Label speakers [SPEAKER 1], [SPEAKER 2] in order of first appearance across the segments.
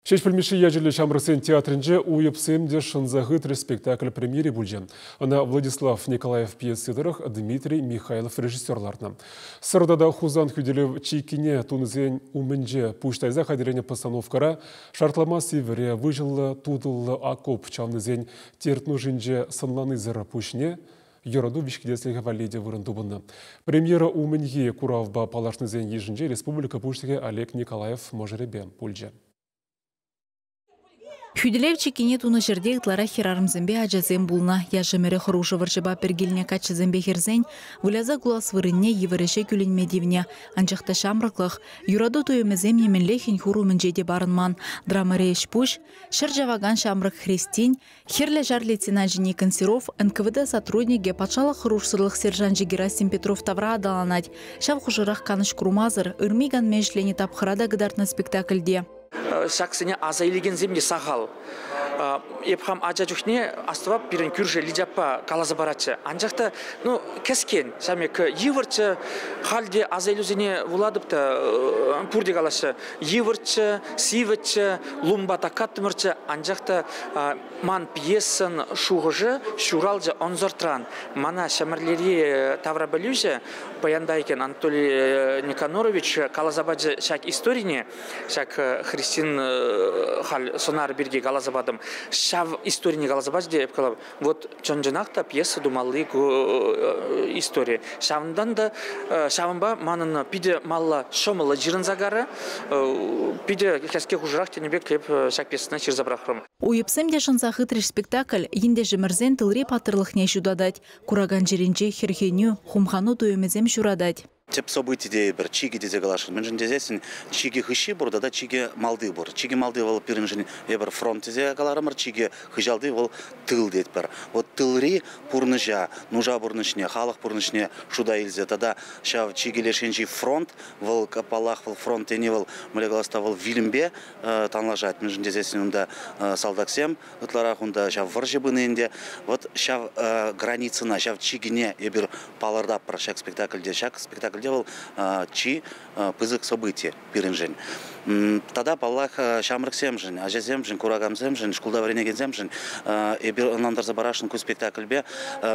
[SPEAKER 1] Шешпілмеші ежілі Шамрыксен театрынже уйыпсемде шынзағыт спектакль премьере бүлжен. Ана Владислав Николаев пьесыдырық Дмитрий Михайлов режиссерларына. Сырдада хузан хүделев чейкине тунызен умінже пуштайза қадирене постановкара шартлама севре выжилы тудылы акоп чалнызен тертну жинже сынланы зыры пушне Йораду вишкедеслігі валеде вырындубыны. Премьера умінге куравба палашнызен ежінже республика пуштеге Олег Николаев можеребе пульже.
[SPEAKER 2] Хүделев чекине туны жерде ытлара херарымзембе ажазем булна. Яжымере хоружы варжыба пергиліне качызембе херзен, выляза глаз вырынне евіреше күлінме дивне. Анжақта шамрықлық, юраду тойымезем неменле хинхуру мінжеде барынман. Драмаре ешпуш, шыржаваган шамрық христин, херле жар лейтенант Жени Консеров, НКВД сотруднике патшалық хоружсырлық сержант Герасим Петров тавра адаланать. Шав хужырақ каныш курмазыр, ырмиган меншлені тапхырада гыдартна спектакльде.
[SPEAKER 3] Шаксыне азайлеген земде сағал. Епхам ажа жүхне астывап бірін күрже лиджапа қалазы барачы. Анжақта, кәскен, сәмек, евірчі, халде азайлузіне вуладыпта пұрде қалашы. Евірчі, сивірчі, лумбата каттымырчы. Анжақта ман пьесын шуғыжы, шуралжы онзортран. Мана шамырлері тавра білюзі, баяндайкен Анатолий Никанорович қалазабаджы шак историйне, шак Христин хал сонар бірге қалазабадым. Шав историяны галазабаж деп калаб. Вот чонжанакта пьеса думаллы история. Шавындан да шавынба манын пиде малла шомылы жирынзагары, пиде кәске хужырақ тенебек кеп шак пьесасына чирзабрахрым.
[SPEAKER 2] Уйыпсемде шынзағыт спектакль енде жымырзен тылри патырлықне жудадать. Кураган жеринже херхеню хумхану туемезем журадать.
[SPEAKER 4] Теп события бір чиги дезе галашын. Мен жінде зесін чиги хыши бұрда да чиги малды бұр. Чиги малды бол пирин жын ебір фронт дезе галарымыр, чиги хыжалды бол тыл дед бір. Вот тылри пурныжа, нужа бұрнышне, халық бұрнышне шуда илзе. Тада шав чигилешенжи фронт, вол капалах, вол фронт ені вол мөлегаласта вол вилімбе танлажат. Мен жінде зесін онда салдаксем, ұтларақ онда шав варжебыны енде. Вот шав границына, шав чигине ебір палардап бір шак спектакльде, шак спектакль делал чи пызык события пиринжен. Тогда паллах шамрык семжен, ажаземжен, курагам земжен, шкулда варенеген земжен. И бир нандар забарашын ку спектакльбе.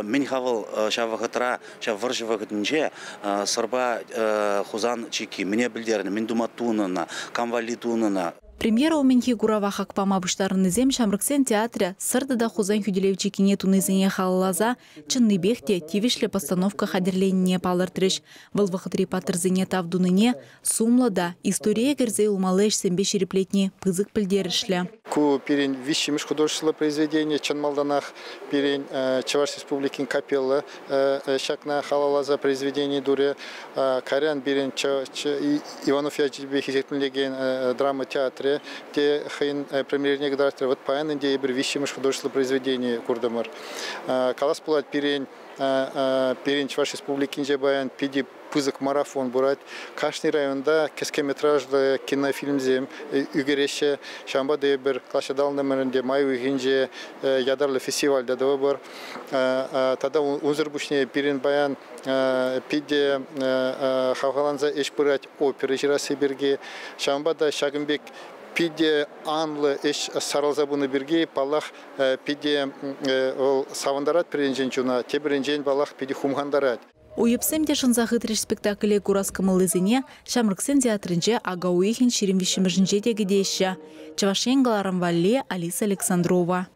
[SPEAKER 4] Мен хавал шавагатра, шавваржевагатнже, сорба хузан чики. Мне бильдерны, мен думатунына, камвалитунына.
[SPEAKER 2] Премьера уменхи курава хакпама бұштарын зем Шамрыксен театре сырдыда хузан хүделев чекине тунызыне халылаза, чынны бехте тивишле постановка хадерленіне палыртырыш. Бұл вақытри патырзыне тавдуныне сумлада история керзе умалыш сембе шереплетне пызык пілдерішлі.
[SPEAKER 5] Ку перен вещимыш художественное произведение Чанмалданах, перен Чаваш Республикин капелла, шакна халалаза произведение дуре, Карян перен Иванов Ячебе хизектенлеген драма театре, те хайн премьерне гдартре, вот паян инде бір вещимыш художественное произведение курдамар. Калас пулат перен Чаваш Республикин жебаян, пиди пызык марафон бурат. Кашный районда кескеметражды кинофильмзем үгереше шамба дебер клашадалны мөрінде май уйгинже ядарлы фестивальда да бар. Тада унзыр бушне пирин баян пиде хавгаланза эшпырать опера жирасы берге шамба да Шагымбек пиде анлы эш саралзабуны берге палах пиде савандарат перенженчуна теберенжен балах пиде хумгандарат.
[SPEAKER 2] Уйыпсемде шынзағыт спектакле кураскымылызыне Шамрыксен театрынже ага уйхин шеремвишіміржінже дегі дейші. Чавашен Галарам Валле, Алиса Александрова.